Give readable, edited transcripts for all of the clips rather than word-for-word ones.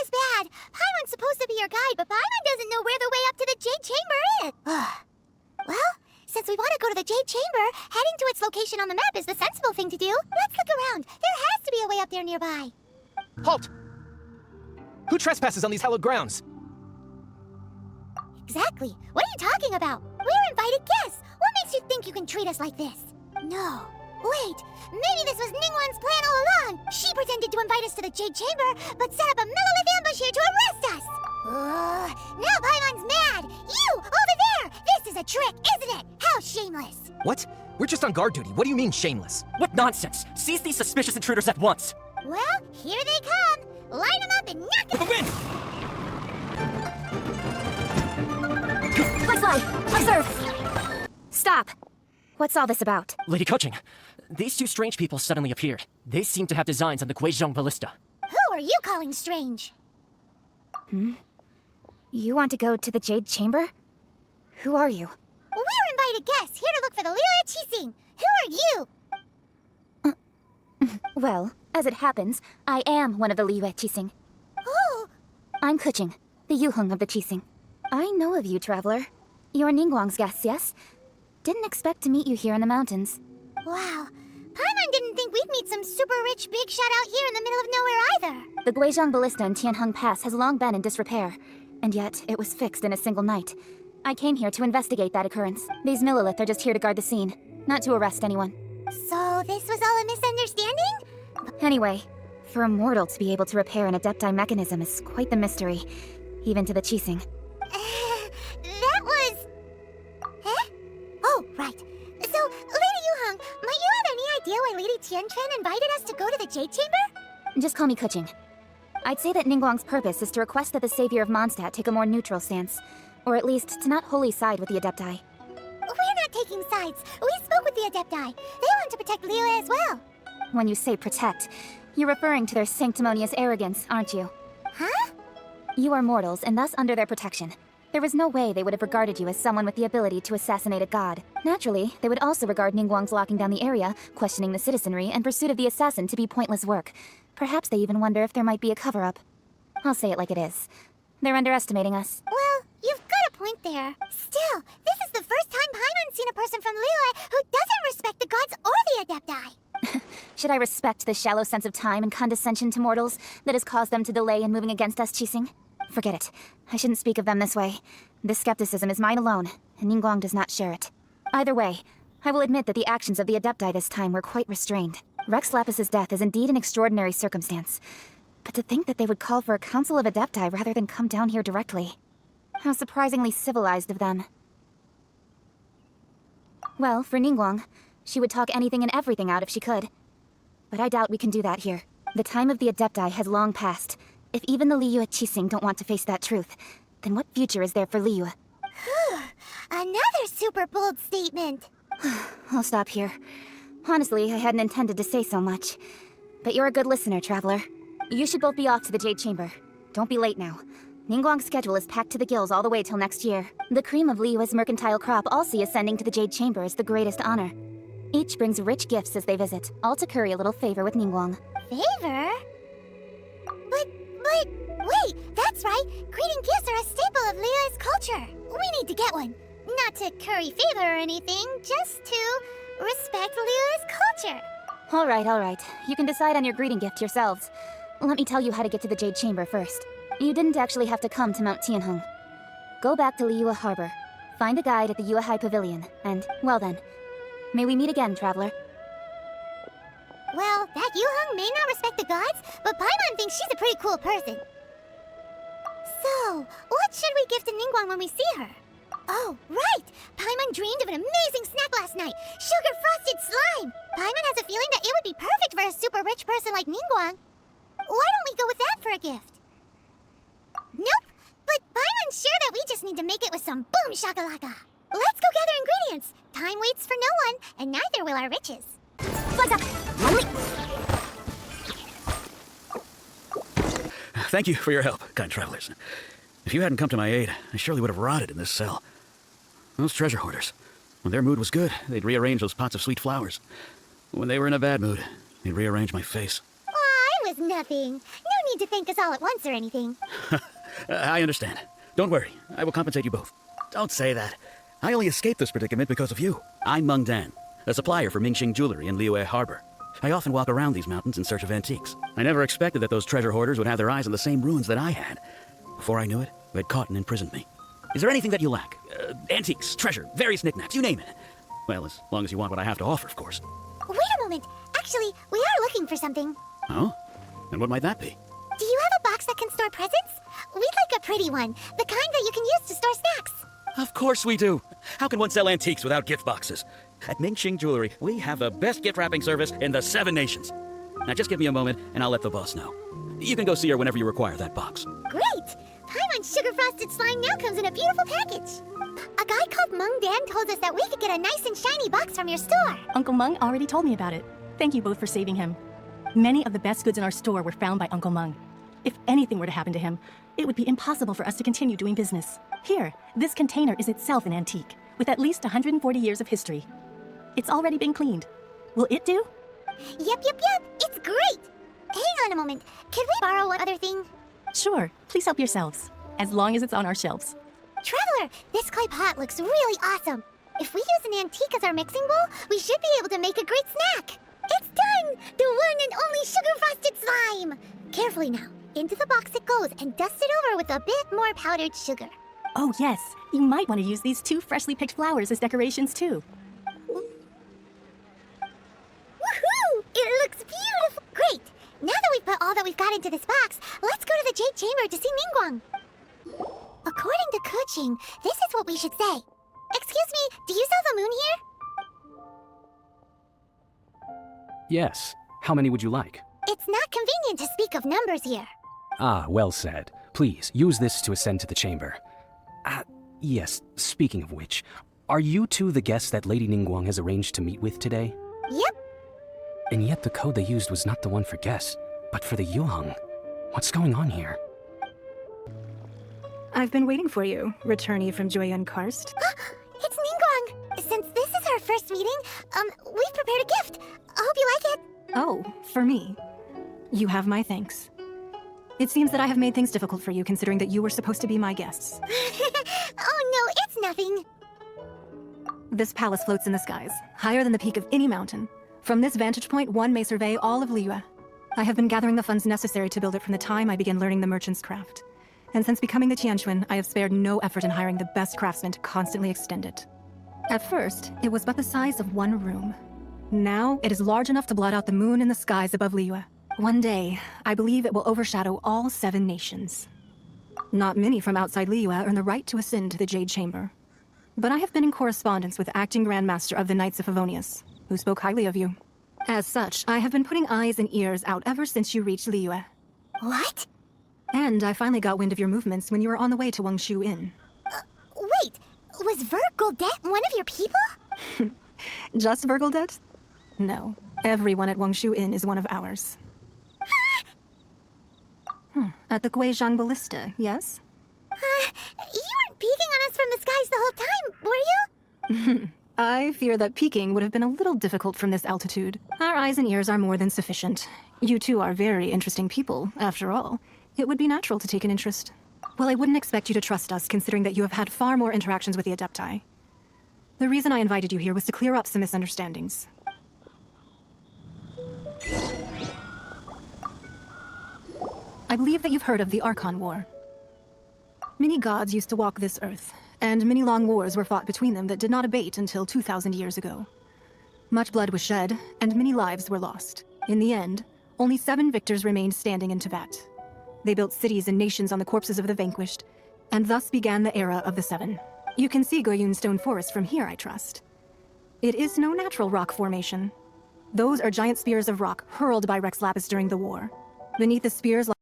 This is bad. Paimon's supposed to be your guide, but Paimon doesn't know where the way up to the Jade Chamber is. Well, since we want to go to the Jade Chamber, heading to its location on the map is the sensible thing to do. Let's look around. There has to be a way up there nearby. Halt! Who trespasses on these hallowed grounds? Exactly. What are you talking about? We're invited guests. What makes you think you can treat us like this? No. Wait. Maybe this was Ningguang's plan all along. She pretended to invite us to the Jade Chamber, but set up a Millelith ambush here to arrest us. Now Paimon's mad. You, over there. This is a trick, isn't it? How shameless. What? We're just on guard duty. What do you mean, shameless? What nonsense! Seize these suspicious intruders at once! Well, here they come. Line them up and knock them. Win! Fly! Observe! Stop! What's all this about? Lady Coaching, these two strange people suddenly appeared. They seem to have designs on the Guizhong ballista. Who are you calling strange? You want to go to the Jade Chamber? Who are you? We're invited guests here to look for the Liyue Qixing. Who are you? Well, as it happens, I am one of the Liyue Qixing. Oh, I'm Kuching, the Yuheng of the Qixing. I know of you, traveler. You're Ningguang's guests, yes? Didn't expect to meet you here in the mountains. wow. Paimon didn't think we'd meet some super rich big shot out here in the middle of nowhere either. The Guizhong ballista in Tianheng Pass has long been in disrepair, and yet it was fixed in a single night. I came here to investigate that occurrence. These Millelith are just here to guard the scene, not to arrest anyone. So this was all a misunderstanding? Anyway, for a mortal to be able to repair an Adepti mechanism is quite the mystery, even to the Qixing. That was... Huh? Oh, right. So, Lady Yuheng, might you have any idea why Lady Tianchen invited us to go to the Jade Chamber? Just call me Kuching. I'd say that Ningguang's purpose is to request that the savior of Mondstadt take a more neutral stance, or at least to not wholly side with the Adepti. We're not taking sides. We spoke with the Adepti. They want to protect Liyue as well. When you say protect, you're referring to their sanctimonious arrogance, aren't you? Huh? You are mortals, and thus under their protection. There is no way they would have regarded you as someone with the ability to assassinate a god. Naturally, they would also regard Ningguang's locking down the area, questioning the citizenry, and pursuit of the assassin to be pointless work. Perhaps they even wonder if there might be a cover-up. I'll say it like it is. They're underestimating us. Well, you've got a point there. Still, this is the first time Paimon's seen a person from Liyue who doesn't respect the gods or the Adepti. Should I respect the shallow sense of time and condescension to mortals that has caused them to delay in moving against us, Qixing? Forget it. I shouldn't speak of them this way. This skepticism is mine alone, and Ningguang does not share it. Either way, I will admit that the actions of the Adepti this time were quite restrained. Rex Lapis's death is indeed an extraordinary circumstance. But to think that they would call for a council of Adepti rather than come down here directly. How surprisingly civilized of them. Well, for Ningguang, she would talk anything and everything out if she could. But I doubt we can do that here. The time of the Adepti has long passed. If even the Liyue Qixing don't want to face that truth, then what future is there for Liyue? Another super bold statement. I'll stop here. Honestly, I hadn't intended to say so much. But you're a good listener, traveler. You should both be off to the Jade Chamber. Don't be late now. Ningguang's schedule is packed to the gills all the way till next year. The cream of Liyue's mercantile crop all see ascending to the Jade Chamber is the greatest honor. Each brings rich gifts as they visit, all to curry a little favor with Ningguang. Favor? But, wait, that's right. Greeting gifts are a staple of Liyue's culture. We need to get one. Not to curry favor or anything, just to respect Liyue's culture. All right. You can decide on your greeting gift yourselves. Let me tell you how to get to the Jade Chamber first. You didn't actually have to come to Mount Tianheng. Go back to Liyue Harbor. Find a guide at the Yuehai Pavilion, and, well then, may we meet again, traveler. Well, that Yuheng may not respect the gods, but Paimon thinks she's a pretty cool person. So, what should we give to Ningguang when we see her? Oh, right! Paimon dreamed of an amazing snack last night! Sugar-frosted slime! Paimon has a feeling that it would be perfect for a super rich person like Ningguang. Why don't we go with that for a gift? Nope! But Paimon's sure that we just need to make it with some boom shakalaka! Let's go gather ingredients! Time waits for no one, and neither will our riches. Thank you for your help, kind travelers. If you hadn't come to my aid, I surely would have rotted in this cell. Those treasure hoarders, when their mood was good, they'd rearrange those pots of sweet flowers. When they were in a bad mood, they'd rearrange my face. Aw, it was nothing. No need to thank us all at once or anything. I understand. Don't worry. I will compensate you both. Don't say that. I only escaped this predicament because of you. I'm Meng Dan, a supplier for Mingxing Jewelry in Liyue Harbor. I often walk around these mountains in search of antiques. I never expected that those treasure hoarders would have their eyes on the same ruins that I had. Before I knew it, they'd caught and imprisoned me. Is there anything that you lack? Antiques, treasure, various knickknacks, you name it. Well, as long as you want what I have to offer, of course. Wait a moment. Actually, we are looking for something. Oh? And what might that be? Do you have a box that can store presents? We'd like a pretty one. The kind that you can use to store snacks. Of course we do. How can one sell antiques without gift boxes? At Mingxing Jewelry, we have the best gift wrapping service in the 7 nations. Now just give me a moment, and I'll let the boss know. You can go see her whenever you require that box. Great! Paimon's sugar frosted slime now comes in a beautiful package. A guy called Meng Dan told us that we could get a nice and shiny box from your store. Uncle Meng already told me about it. Thank you both for saving him. Many of the best goods in our store were found by Uncle Meng. If anything were to happen to him, it would be impossible for us to continue doing business. Here, this container is itself an antique, with at least 140 years of history. It's already been cleaned. Will it do? Yep. It's great. Hang on a moment. Could we borrow one other thing? Sure, please help yourselves, as long as it's on our shelves. Traveler, this clay pot looks really awesome. If we use an antique as our mixing bowl, we should be able to make a great snack. It's done! The one and only sugar-frosted slime! Carefully now. Into the box it goes and dust it over with a bit more powdered sugar. Oh yes, you might want to use these 2 freshly picked flowers as decorations too. Woohoo! It looks beautiful! Great! Now that we've put all that we've got into this box, let's go to the Jade Chamber to see Ningguang. According to Kuching, this is what we should say. Excuse me, do you sell the moon here? Yes. How many would you like? It's not convenient to speak of numbers here. Ah, well said. Please, use this to ascend to the chamber. Yes, speaking of which, are you two the guests that Lady Ningguang has arranged to meet with today? Yep. And yet the code they used was not the one for guests, but for the Yuheng. What's going on here? I've been waiting for you, returnee from Joyun Karst. It's Ningguang! Since this is our first meeting, we've prepared a gift. I hope you like it. Oh, for me. You have my thanks. It seems that I have made things difficult for you, considering that you were supposed to be my guests. Oh no, it's nothing. This palace floats in the skies, higher than the peak of any mountain. From this vantage point, one may survey all of Liyue. I have been gathering the funds necessary to build it from the time I began learning the merchant's craft. And since becoming the Tianquan, I have spared no effort in hiring the best craftsmen to constantly extend it. At first, it was but the size of one room. Now, it is large enough to blot out the moon in the skies above Liyue. One day, I believe it will overshadow all 7 nations. Not many from outside Liyue earn the right to ascend to the Jade Chamber. But I have been in correspondence with acting Grand Master of the Knights of Favonius, who spoke highly of you. As such, I have been putting eyes and ears out ever since you reached Liyue. What? And I finally got wind of your movements when you were on the way to Wangshu Inn. Wait, was Vergoldet one of your people? Just Vergoldet? No, everyone at Wangshu Inn is one of ours. At the Guizhang Ballista, yes? You weren't peeking on us from the skies the whole time, were you? I fear that peeking would have been a little difficult from this altitude. Our eyes and ears are more than sufficient. You two are very interesting people, after all. It would be natural to take an interest. Well, I wouldn't expect you to trust us, considering that you have had far more interactions with the Adepti. The reason I invited you here was to clear up some misunderstandings. I believe that you've heard of the Archon War. Many gods used to walk this earth, and many long wars were fought between them that did not abate until 2,000 years ago. Much blood was shed, and many lives were lost. In the end, only 7 victors remained standing in Tibet. They built cities and nations on the corpses of the vanquished, and thus began the era of the 7. You can see Goyun Stone Forest from here, I trust. It is no natural rock formation. Those are giant spears of rock hurled by Rex Lapis during the war. Beneath the spears lie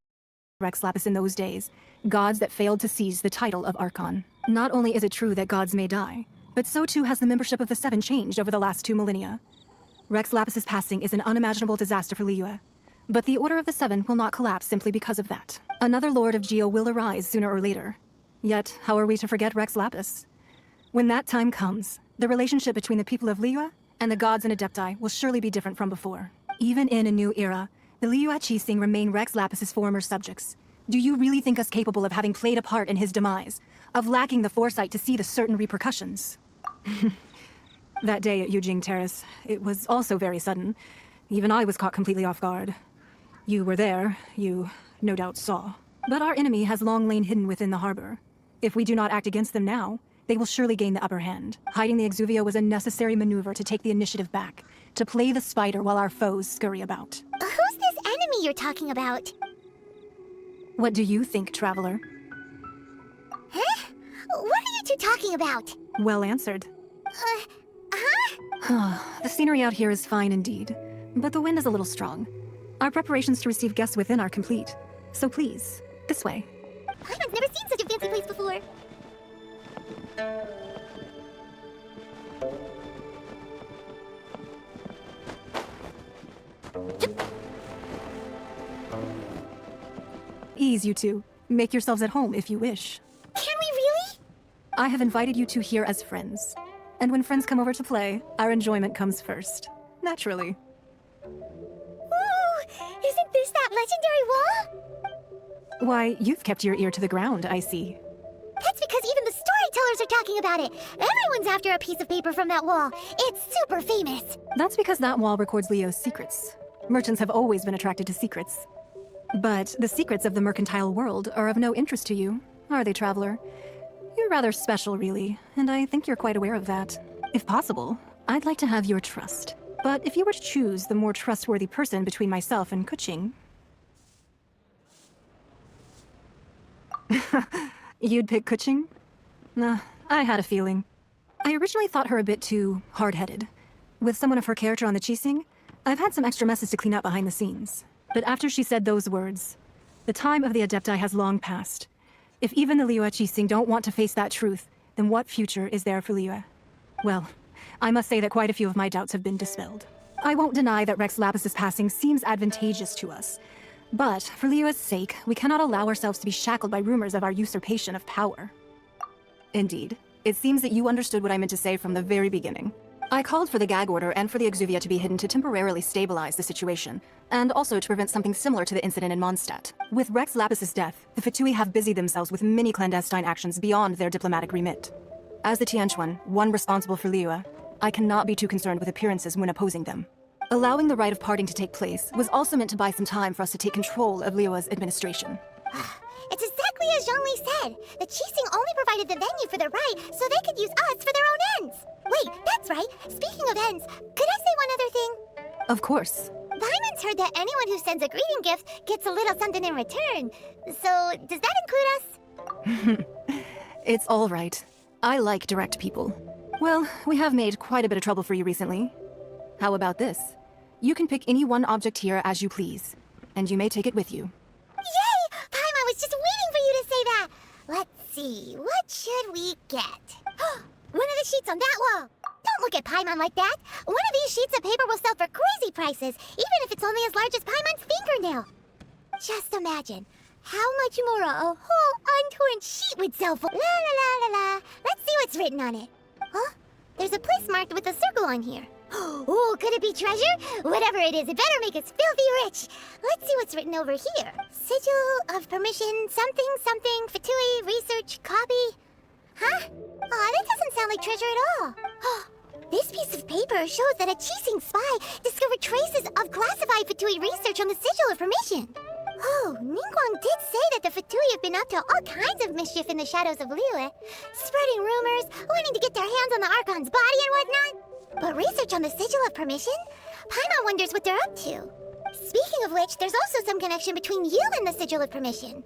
Rex Lapis in those days, gods that failed to seize the title of Archon. Not only is it true that gods may die, but so too has the membership of the 7 changed over the last 2 millennia. Rex Lapis's passing is an unimaginable disaster for Liyue, but the Order of the 7 will not collapse simply because of that. Another Lord of Geo will arise sooner or later. Yet, how are we to forget Rex Lapis? When that time comes, the relationship between the people of Liyue and the gods and Adepti will surely be different from before. Even in a new era, The Liyue Qixing remain Rex Lapis's former subjects. Do you really think us capable of having played a part in his demise? Of lacking the foresight to see the certain repercussions? That day at Yujing Terrace, it was also very sudden. Even I was caught completely off guard. You were there, you no doubt saw. But our enemy has long lain hidden within the harbor. If we do not act against them now, they will surely gain the upper hand. Hiding the Exuvio was a necessary maneuver to take the initiative back, to play the spider while our foes scurry about. Who's this enemy you're talking about? What do you think, Traveler? Huh? What are you two talking about? Well answered. The scenery out here is fine indeed, but the wind is a little strong. Our preparations to receive guests within are complete. So please, this way. I've never seen such a fancy place before. Ease, you two. Make yourselves at home if you wish. Can we really? I have invited you two here as friends. And when friends come over to play, our enjoyment comes first. Naturally. Ooh, isn't this that legendary wall? Why, you've kept your ear to the ground, I see. That's because even the storytellers are talking about it. Everyone's after a piece of paper from that wall. It's super famous. That's because that wall records Leo's secrets. Merchants have always been attracted to secrets. But the secrets of the mercantile world are of no interest to you, are they, Traveler? You're rather special, really, and I think you're quite aware of that. If possible, I'd like to have your trust. But if you were to choose the more trustworthy person between myself and Kuching... You'd pick Kuching? Nah, I had a feeling. I originally thought her a bit too hard-headed. With someone of her character on the Qixing, I've had some extra messes to clean up behind the scenes. But after she said those words, the time of the Adepti has long passed. If even the Liyue Qixing don't want to face that truth, then what future is there for Liyue? Well, I must say that quite a few of my doubts have been dispelled. I won't deny that Rex Lapis's passing seems advantageous to us. But for Liyue's sake, we cannot allow ourselves to be shackled by rumors of our usurpation of power. Indeed. It seems that you understood what I meant to say from the very beginning. I called for the gag order and for the Exuvia to be hidden to temporarily stabilize the situation, and also to prevent something similar to the incident in Mondstadt. With Rex Lapis's death, the Fatui have busied themselves with many clandestine actions beyond their diplomatic remit. As the Tianquan, one responsible for Liyue, I cannot be too concerned with appearances when opposing them. Allowing the rite of parting to take place was also meant to buy some time for us to take control of Liyue's administration. It's exactly as Zhongli said. The Qixing only provided the venue for the rite so they could use us for their own ends. Wait, that's right. Speaking of ends, could I say one other thing? Of course. Paimon's heard that anyone who sends a greeting gift gets a little something in return. So, does that include us? It's all right. I like direct people. Well, we have made quite a bit of trouble for you recently. How about this? You can pick any one object here as you please, and you may take it with you. Yay! Paimon was just waiting for you to say that. Let's see, what should we get? One of the sheets on that wall. Don't look at Paimon like that. One of these sheets of paper will sell for crazy prices, even if it's only as large as Paimon's fingernail. Just imagine how much more a whole untorn sheet would sell for. La la la la la. Let's see what's written on it. Huh? There's a place marked with a circle on here. Oh, could it be treasure? Whatever it is, it better make us filthy rich. Let's see what's written over here. Sigil of permission, something, something, Fatui, research, copy. Huh? Aw, that doesn't sound like treasure at all. This piece of paper shows that a Qixing spy discovered traces of classified Fatui research on the Sigil of permission. Oh, Ningguang did say that the Fatui have been up to all kinds of mischief in the shadows of Liyue, spreading rumors, wanting to get their hands on the Archon's body and whatnot. But research on the Sigil of Permission? Paimon wonders what they're up to. Speaking of which, there's also some connection between you and the Sigil of Permission.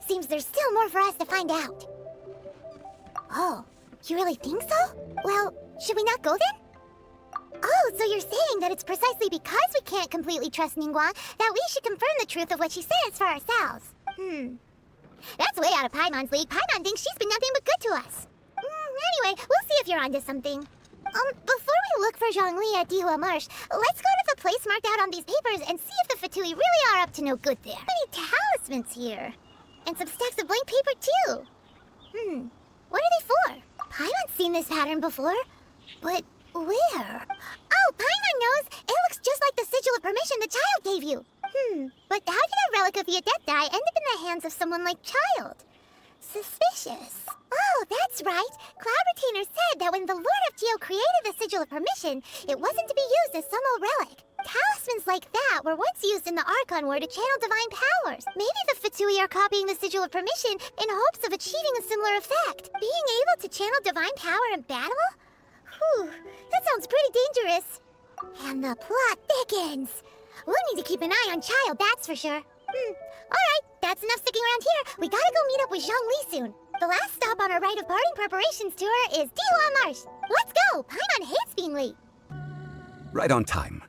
Seems there's still more for us to find out. Oh, you really think so? Well, should we not go then? Oh, so you're saying that it's precisely because we can't completely trust Ningguang that we should confirm the truth of what she says for ourselves. That's way out of Paimon's league. Paimon thinks she's been nothing but good to us. Anyway, we'll see if you're onto something. Before we look for Zhongli at Dihua Marsh, let's go to the place marked out on these papers and see if the Fatui really are up to no good there. Many talismans here. And some stacks of blank paper, too. What are they for? Paimon's seen this pattern before. But where? Oh, Paimon knows! It looks just like the Sigil of Permission the child gave you. But how did a relic of the Adepti end up in the hands of someone like Child? Suspicious. Oh, that's right. Cloud Retainer said that when the Lord of Geo created the Sigil of Permission, it wasn't to be used as some old relic. Talismans like that were once used in the Archon War to channel divine powers. Maybe the Fatui are copying the Sigil of Permission in hopes of achieving a similar effect. Being able to channel divine power in battle? Whew, that sounds pretty dangerous. And the plot thickens. We'll need to keep an eye on Child, that's for sure. Alright, that's enough sticking around here. We gotta go meet up with Zhongli soon. The last stop on our Rite of Parting preparations tour is Dihua Marsh. Let's go! Paimon hates being late. Right on time.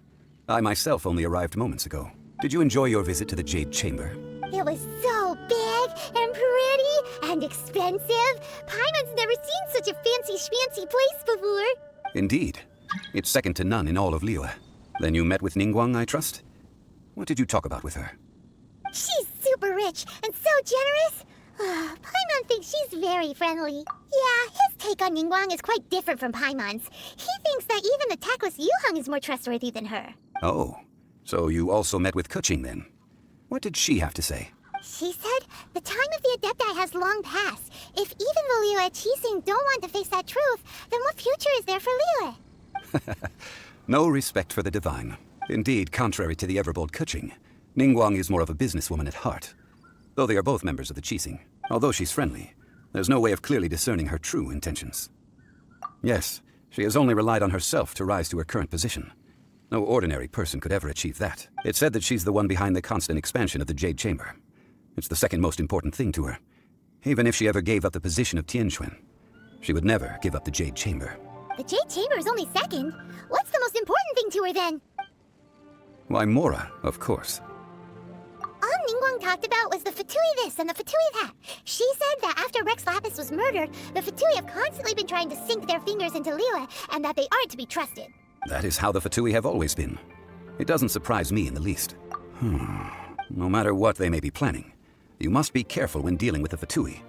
I myself only arrived moments ago. Did you enjoy your visit to the Jade Chamber? It was so big and pretty and expensive. Paimon's never seen such a fancy schmancy place before. Indeed. It's second to none in all of Liyue. Then you met with Ningguang, I trust? What did you talk about with her? She's super rich and so generous. Paimon thinks she's very friendly. Yeah, his take on Ningguang is quite different from Paimon's. He thinks that even the tactless Yuheng is more trustworthy than her. Oh, so you also met with Keqing then? What did she have to say? She said the time of the Adepti has long passed. If even the Liyue Qixing don't want to face that truth, then what future is there for Liyue? No respect for the divine. Indeed, contrary to the ever-bold Keqing, Ningguang is more of a businesswoman at heart. Though they are both members of the Qixing, although she's friendly, there's no way of clearly discerning her true intentions. Yes, she has only relied on herself to rise to her current position. No ordinary person could ever achieve that. It's said that she's the one behind the constant expansion of the Jade Chamber. It's the second most important thing to her. Even if she ever gave up the position of Tianquan, she would never give up the Jade Chamber. The Jade Chamber is only second. What's the most important thing to her then? Why, Mora, of course. All Ningguang talked about was the Fatui this and the Fatui that. She said that after Rex Lapis was murdered, the Fatui have constantly been trying to sink their fingers into Liyue, and that they aren't to be trusted. That is how the Fatui have always been. It doesn't surprise me in the least. No matter what they may be planning, you must be careful when dealing with the Fatui.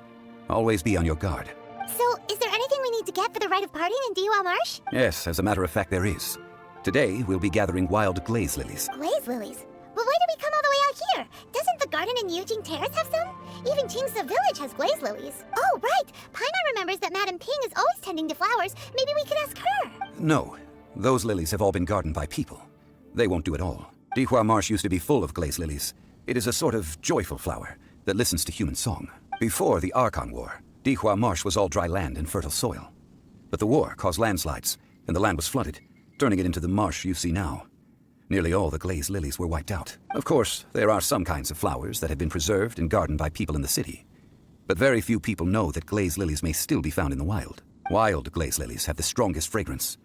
Always be on your guard. So, is there anything we need to get for the Rite of Parting in Dihua Marsh? Yes, as a matter of fact, there is. Today, we'll be gathering wild glaze lilies. Glaze lilies? But why did we come all the way out here? Doesn't the garden in Yujing Terrace have some? Even Qingce Village has glaze lilies. Oh, right! Paimon remembers that Madame Ping is always tending to flowers. Maybe we could ask her. No, those lilies have all been gardened by people. They won't do it all. Dihua Marsh used to be full of glaze lilies. It is a sort of joyful flower that listens to human song. Before the Archon War, Dihua Marsh was all dry land and fertile soil. But the war caused landslides, and the land was flooded, turning it into the marsh you see now. Nearly all the glaze lilies were wiped out. Of course, there are some kinds of flowers that have been preserved and gardened by people in the city. But very few people know that glaze lilies may still be found in the wild. Wild glaze lilies have the strongest fragrance.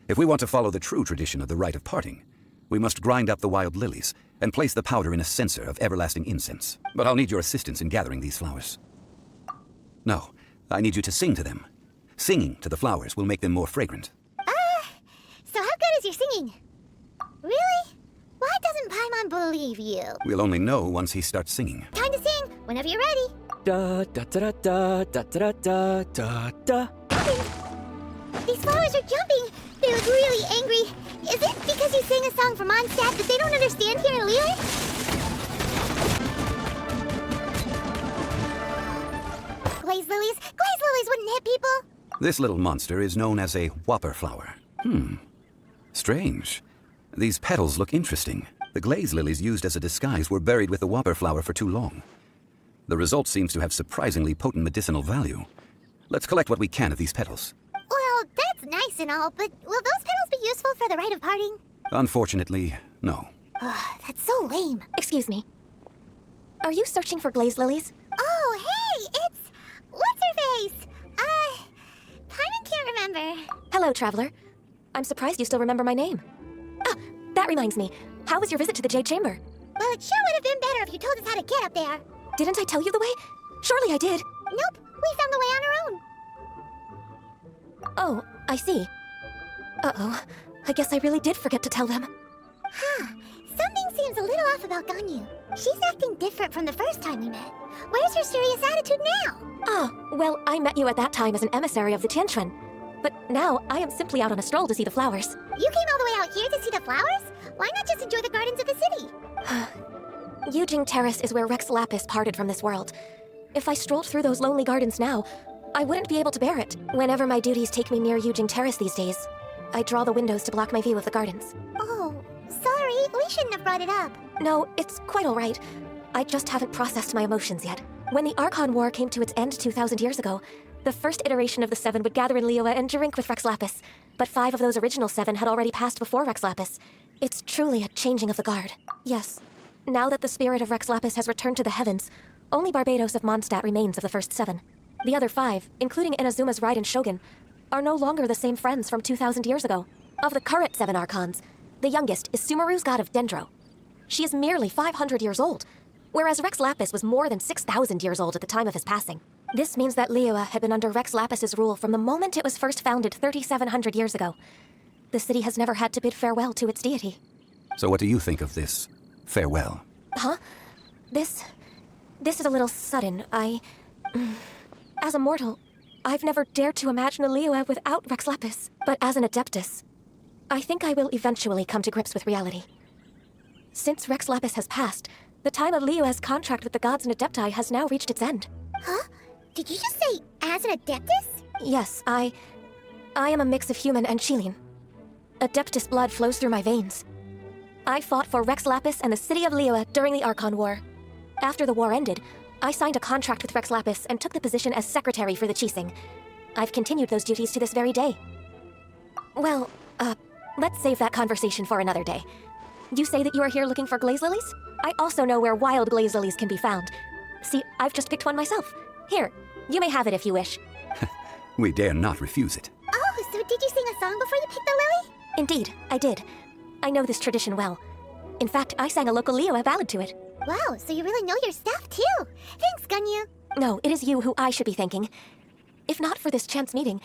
If we want to follow the true tradition of the Rite of Parting, we must grind up the wild lilies and place the powder in a censer of everlasting incense. But I'll need your assistance in gathering these flowers. No, I need you to sing to them. Singing to the flowers will make them more fragrant. So how good is your singing? Really? Why doesn't Paimon believe you? We'll only know once he starts singing. Time to sing, whenever you're ready. Da da da da da da da da da. These flowers are jumping. They look really angry. Is it because you sang a song from Mondstadt that they don't understand here in Liyue? Glaze lilies wouldn't hit people. This little monster is known as a whopper flower. Strange. These petals look interesting. The glaze lilies used as a disguise were buried with the whopper flower for too long. The result seems to have surprisingly potent medicinal value. Let's collect what we can of these petals. Well, that's nice and all, but will those petals be useful for the Rite of Parting? Unfortunately, no. That's so lame. Excuse me. Are you searching for glaze lilies? Oh, hey, it's... What's-her-face? Paimon can't remember. Hello, traveler. I'm surprised you still remember my name. Ah, that reminds me. How was your visit to the Jade Chamber? Well, it sure would have been better if you told us how to get up there. Didn't I tell you the way? Surely I did. Nope, we found the way on our own. Oh, I see. Uh-oh. I guess I really did forget to tell them. Something seems a little off about Ganyu. She's acting different from the first time we met. Where's her serious attitude now? Ah, well, I met you at that time as an emissary of the Tianquan. But now, I am simply out on a stroll to see the flowers. You came all the way out here to see the flowers? Why not just enjoy the gardens of the city? Yujing Terrace is where Rex Lapis parted from this world. If I strolled through those lonely gardens now, I wouldn't be able to bear it. Whenever my duties take me near Yujing Terrace these days, I draw the windows to block my view of the gardens. Oh, sorry. We shouldn't have brought it up. No, it's quite all right. I just haven't processed my emotions yet. When the Archon War came to its end 2,000 years ago, the first iteration of the Seven would gather in Liyue and drink with Rex Lapis. But 5 of those original 7 had already passed before Rex Lapis. It's truly a changing of the guard. Yes. Now that the spirit of Rex Lapis has returned to the heavens, only Barbados of Mondstadt remains of the first 7. The other 5, including Inazuma's Raiden Shogun, are no longer the same friends from 2,000 years ago. Of the current 7 Archons, the youngest is Sumeru's god of Dendro. She is merely 500 years old, whereas Rex Lapis was more than 6,000 years old at the time of his passing. This means that Liyue had been under Rex Lapis's rule from the moment it was first founded 3,700 years ago. The city has never had to bid farewell to its deity. So what do you think of this farewell? Huh? This is a little sudden. As a mortal, I've never dared to imagine a Liyue without Rex Lapis. But as an Adeptus, I think I will eventually come to grips with reality. Since Rex Lapis has passed, the time of Liyue's contract with the gods and Adepti has now reached its end. Huh? Did you just say, as an Adeptus? Yes, I am a mix of human and Shilin. Adeptus blood flows through my veins. I fought for Rex Lapis and the city of Liyue during the Archon War. After the war ended, I signed a contract with Rex Lapis and took the position as secretary for the Qixing. I've continued those duties to this very day. Well, let's save that conversation for another day. You say that you are here looking for glaze lilies? I also know where wild glaze lilies can be found. See, I've just picked one myself. Here, you may have it if you wish. We dare not refuse it. Oh, so did you sing a song before you picked the lily? Indeed, I did. I know this tradition well. In fact, I sang a local Liyue ballad to it. Wow, so you really know your stuff too. Thanks, Gunyu. No, it is you who I should be thanking. If not for this chance meeting,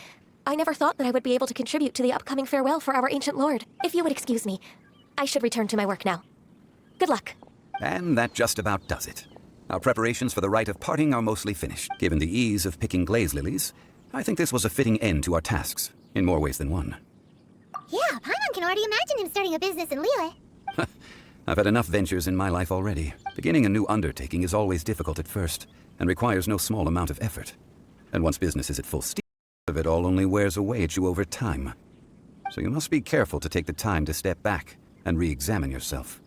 I never thought that I would be able to contribute to the upcoming farewell for our ancient lord. If you would excuse me, I should return to my work now. Good luck. And that just about does it. Our preparations for the rite of parting are mostly finished. Given the ease of picking glaze lilies, I think this was a fitting end to our tasks, in more ways than one. Yeah, Paimon can already imagine him starting a business in Liyue. I've had enough ventures in my life already. Beginning a new undertaking is always difficult at first, and requires no small amount of effort. And once business is at full steam, of it all only wears away at you over time. So you must be careful to take the time to step back and re-examine yourself.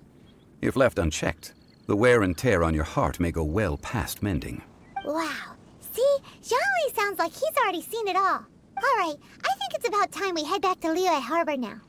If left unchecked, the wear and tear on your heart may go well past mending. Wow. See, Zhongli sounds like he's already seen it all. Alright, I think it's about time we head back to Liyue Harbor now.